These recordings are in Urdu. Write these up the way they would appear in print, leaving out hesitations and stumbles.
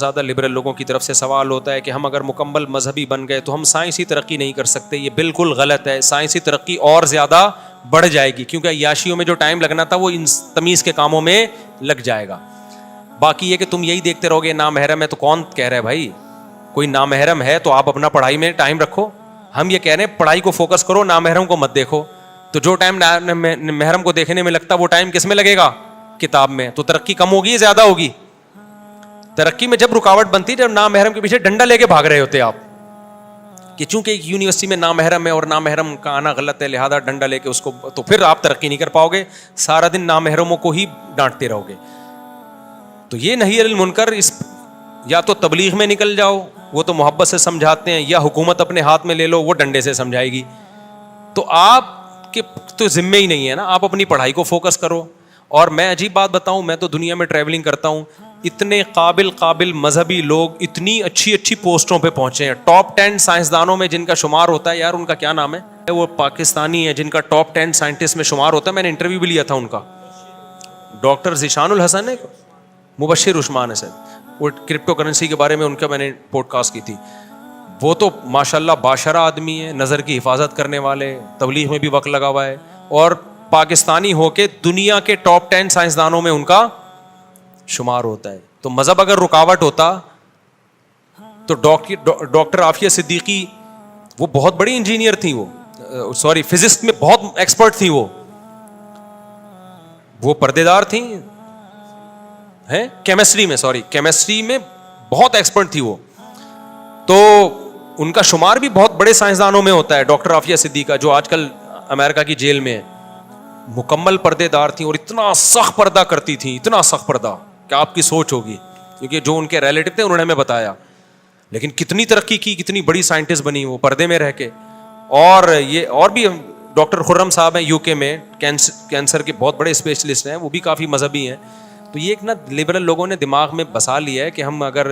زیادہ لبرل لوگوں کی طرف سے سوال ہوتا ہے کہ ہم اگر مکمل مذہبی بن گئے تو ہم سائنسی ترقی نہیں کر سکتے. یہ بالکل غلط ہے. سائنسی ترقی اور زیادہ بڑھ جائے گی, کیونکہ عیاشیوں میں جو ٹائم لگنا تھا وہ ان تمیز کے کاموں میں لگ جائے گا. باقی یہ کہ تم یہی دیکھتے رہو گے نامحرم ہے, تو کون کہہ رہا ہے بھائی کوئی نامحرم ہے تو آپ اپنا پڑھائی میں ٹائم رکھو. ہم یہ کہہ رہے ہیں پڑھائی کو فوکس کرو, نامحرم کو مت دیکھو. تو جو ٹائم محرم کو دیکھنے میں لگتا ہے وہ ٹائم کس میں لگے گا؟ کتاب میں. تو ترقی کم ہوگی یا زیادہ ہوگی؟ ترقی میں جب رکاوٹ بنتی ہے جب نامحرم کے پیچھے ڈنڈا لے کے بھاگ رہے ہوتے آپ, کہ چونکہ ایک یونیورسٹی میں نامحرم ہے اور نامحرم کا آنا غلط ہے لہذا ڈنڈا لے کے اس کو, تو پھر آپ ترقی نہیں کر پاؤ گے, سارا دن نامحرموں کو ہی ڈانٹتے رہو گے. تو یہ نہی عن المنکر, اس یا تو تبلیغ میں نکل جاؤ, وہ تو محبت سے سمجھاتے ہیں, یا حکومت اپنے ہاتھ میں لے لو, وہ ڈنڈے سے سمجھائے گی. تو آپ کے تو ذمہ ہی نہیں ہے نا, آپ اپنی پڑھائی کو فوکس کرو. اور میں عجیب بات بتاؤں, میں تو دنیا میں ٹریولنگ کرتا ہوں, اتنے قابل مذہبی لوگ اتنی اچھی پوسٹوں پہ پہنچے ہیں. ٹاپ 10 سائنسدانوں میں جن کا شمار ہوتا ہے, یار ان کا کیا نام ہے, وہ پاکستانی ہے جن کا ٹاپ 10 سائنٹسٹ میں شمار ہوتا ہے. میں نے انٹرویو بھی لیا تھا ان کا, ڈاکٹر ذیشان الحسن ہے, مبشر عثمان ہے سر, وہ کرپٹو کرنسی کے بارے میں ان کا میں نے پوڈ کاسٹ کی تھی. وہ تو ماشاءاللہ باشرہ آدمی ہے, نظر کی حفاظت کرنے والے, تبلیغ میں بھی وقت لگا ہوا ہے, اور پاکستانی ہو کے دنیا کے ٹاپ 10 سائنسدانوں میں ان کا شمار ہوتا ہے. تو مذہب اگر رکاوٹ ہوتا تو ڈاکٹر عافیہ صدیقی, وہ بہت بڑی انجینئر تھی, وہ سوری فزکس میں بہت ایکسپرٹ تھی, وہ پردے دار تھیں, ہیں کیمسٹری میں بہت ایکسپرٹ تھی وہ. تو ان کا شمار بھی بہت بڑے سائنسدانوں میں ہوتا ہے. ڈاکٹر عافیہ صدیقہ جو آج کل امریکہ کی جیل میں ہے, مکمل پردے دار تھیں اور اتنا سخت پردہ کرتی تھیں, اتنا سخت پردہ کہ آپ کی سوچ ہوگی, کیونکہ جو ان کے ریلیٹو تھے انہوں نے ہمیں بتایا. لیکن کتنی ترقی کی, کتنی بڑی سائنٹسٹ بنی وہ پردے میں رہ کے. اور یہ اور بھی ڈاکٹر خرم صاحب ہیں یو کے میں, کینسر کے بہت بڑے اسپیشلسٹ ہیں, وہ بھی کافی مذہبی ہیں. تو یہ ایک نا لبرل لوگوں نے دماغ میں بسا لیا ہے کہ ہم اگر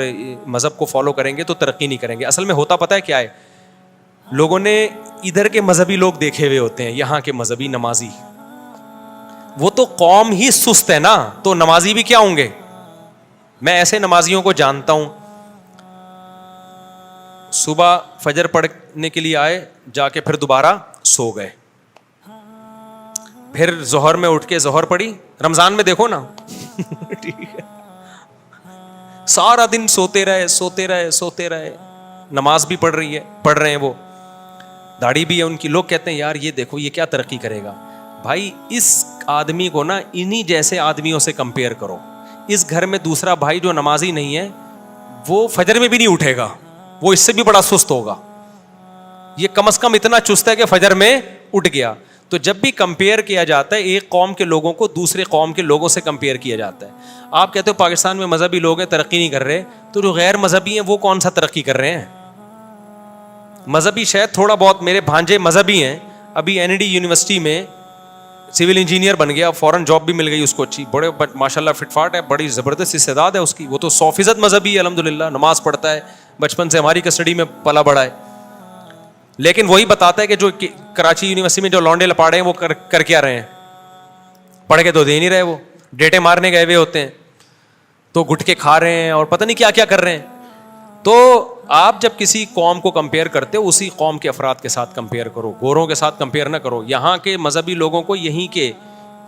مذہب کو فالو کریں گے تو ترقی نہیں کریں گے. اصل میں ہوتا پتہ ہے کیا ہے, لوگوں نے ادھر کے مذہبی لوگ دیکھے ہوئے ہوتے ہیں, یہاں کے مذہبی نمازی, وہ تو قوم ہی سست ہے نا, تو نمازی بھی کیا ہوں گے. میں ایسے نمازیوں کو جانتا ہوں, صبح فجر پڑھنے کے لیے آئے, جا کے پھر دوبارہ سو گئے, پھر ظہر میں اٹھ کے ظہر پڑھی, رمضان میں دیکھو نا ٹھیک ہے, سارا دن سوتے رہے, نماز بھی پڑھ رہے ہیں, وہ داڑھی بھی ہے ان کی. لوگ کہتے ہیں یار یہ دیکھو یہ کیا ترقی کرے گا. بھائی اس آدمی کو نا انہی جیسے آدمیوں سے کمپیئر کرو. اس گھر میں دوسرا بھائی جو نمازی نہیں ہے وہ فجر میں بھی نہیں اٹھے گا, وہ اس سے بھی بڑا سست ہوگا. یہ کم از کم اتنا چست ہے کہ فجر میں اٹھ گیا. تو جب بھی کمپیئر کیا جاتا ہے ایک قوم کے لوگوں کو دوسرے قوم کے لوگوں سے کمپیئر کیا جاتا ہے. آپ کہتے ہو پاکستان میں مذہبی لوگ ہیں ترقی نہیں کر رہے, تو جو غیر مذہبی ہیں وہ کون سا ترقی کر رہے ہیں. مذہبی شاید تھوڑا بہت, میرے بھانجے مذہبی ہیں, ابھی این ڈی یونیورسٹی میں سول انجینئر بن گیا, فوراً جاب بھی مل گئی اس کو اچھی, بڑے ماشاءاللہ فٹ فاٹ ہے, بڑی زبردست استعداد ہے اس کی, وہ تو 100% مذہبی ہے الحمدللہ, نماز پڑھتا ہے, بچپن سے ہماری کسٹڈی میں پلا بڑھا ہے. لیکن وہی بتاتا ہے کہ جو کراچی یونیورسٹی میں جو لونڈے لپاڑے ہیں وہ کر کیا رہے ہیں, پڑھ کے تو دے نہیں رہے, وہ ڈیٹے مارنے گئے ہوئے ہوتے ہیں, تو گٹکے کھا رہے ہیں اور پتہ نہیں کیا کیا کر رہے ہیں. تو آپ جب کسی قوم کو کمپیئر کرتے ہو اسی قوم کے افراد کے ساتھ کمپیئر کرو, گوروں کے ساتھ کمپیئر نہ کرو. یہاں کے مذہبی لوگوں کو یہیں کے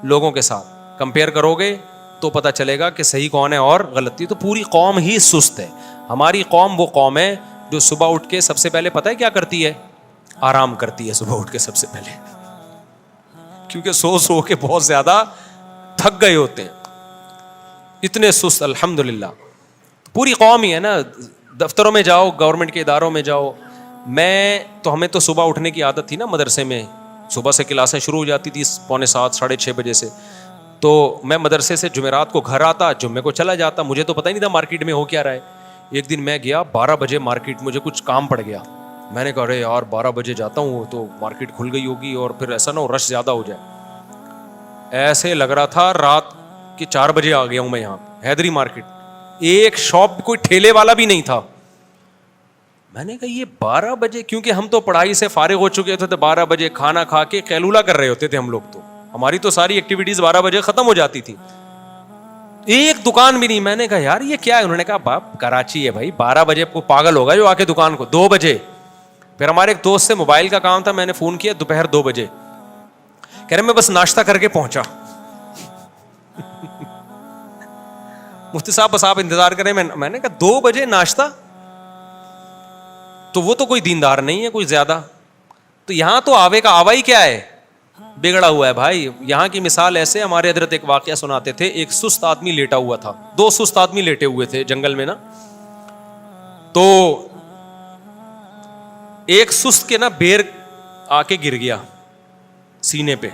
لوگوں کے ساتھ کمپیئر کرو گے تو پتہ چلے گا کہ صحیح کون ہے اور غلطی. تو پوری قوم ہی سست ہے. ہماری قوم وہ قوم ہے جو صبح اٹھ کے سب سے پہلے پتہ ہے کیا کرتی ہے, آرام کرتی ہے صبح اٹھ کے سب سے پہلے, کیونکہ سو کے بہت زیادہ تھک گئے ہوتے ہیں, اتنے سست. الحمدللہ پوری قوم ہی ہے نا. دفتروں میں جاؤ, گورنمنٹ کے اداروں میں جاؤ, ہمیں تو صبح اٹھنے کی عادت تھی نا, مدرسے میں صبح سے کلاسیں شروع ہو جاتی تھی 6:45 6:30 بجے سے. تو میں مدرسے سے جمعرات کو گھر آتا, جمعے کو چلا جاتا, مجھے تو پتہ ہی نہیں تھا مارکیٹ میں ہو کیا رہا ہے. ایک دن میں گیا 12 بجے مارکیٹ, مجھے کچھ کام پڑ گیا, میں نے کہا ارے یار 12 بجے جاتا ہوں تو مارکیٹ کھل گئی ہوگی اور پھر ایسا نہ ہو رش زیادہ ہو جائے. ایسے لگ رہا تھا رات کے 4 بجے آ گیا ہوں میں یہاں حیدری مارکیٹ, ایک شاپ کوئی ٹھیلے والا بھی نہیں تھا. میں نے کہا یہ 12 بجے, کیونکہ ہم تو پڑھائی سے فارغ ہو چکے تھے, تو 12 بجے کھانا کھا کے قیلولہ کر رہے ہوتے تھے ہم لوگ, تو ہماری تو ساری ایکٹیویٹیز 12 بجے ختم ہو جاتی تھی. ایک دکان بھی نہیں. میں نے کہا یار یہ کیا ہے؟ انہوں نے کہا باپ کراچی ہے بھائی, 12 بجے کو پاگل ہوگا جو آ کے دکان کو 2 بجے. پھر ہمارے ایک دوست سے موبائل کا کام تھا, میں نے فون کیا دوپہر 2 بجے, کہہ رہے میں بس ناشتہ کر کے پہنچا. مفتی صاحب بس آپ انتظار کریں. میں نے کہا 2 بجے ناشتہ, تو وہ تو کوئی دیندار نہیں ہے کوئی زیادہ. تو یہاں تو آوے کا آوا ہی کیا ہے, بگڑا ہوا ہے بھائی. یہاں کی مثال ایسے, ہمارے حضرت ایک واقعہ سناتے تھے. ایک سست آدمی لیٹا ہوا تھا, 2 سست آدمی لیٹے ہوئے تھے جنگل میں نا. تو ایک سست کے نا بیر آ کے گر گیا سینے پہ.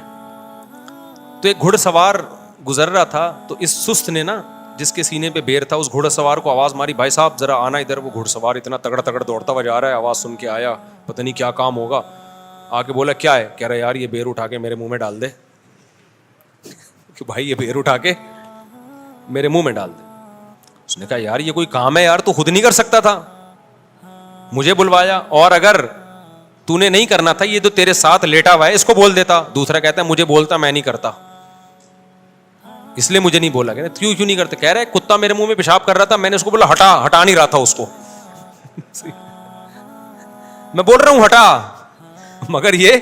تو ایک گھڑ سوار گزر رہا تھا, تو اس سست نے نا جس کے سینے پہ بیر تھا اس گھوڑا سوار کو آواز ماری, بھائی صاحب ذرا آنا ادھر. وہ گھوڑا سوار اتنا تگڑا تگڑ دوڑتا ہوا جا رہا ہے, آواز سن کے آیا, پتہ نہیں کیا کام ہوگا. آ کے بولا کیا ہے؟ کہہ رہا یار یہ بیر اٹھا کے میرے منہ میں ڈال دے. کہ بھائی یہ بیر اٹھا کے میرے منہ میں ڈال دے. اس نے کہا یار یہ کوئی کام ہے یار, تو خود نہیں کر سکتا تھا, مجھے بلوایا. اور اگر تو نے نہیں کرنا تھا, یہ تو تیرے ساتھ لیٹا ہوا ہے اس کو بول دیتا. دوسرا کہتا ہے مجھے بولتا, میں نہیں کرتا اس لیے مجھے نہیں بولا. کہہ رہے کیوں نہیں کرتے؟ کہہ رہے کتا میرے منہ میں پیشاب کر رہا تھا, میں نے اس کو بولا ہٹا نہیں رہا تھا اس کو. میں بول رہا ہوں ہٹا, مگر یہ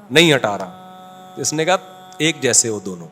نہیں ہٹا رہا. اس نے کہا ایک جیسے ہو دونوں.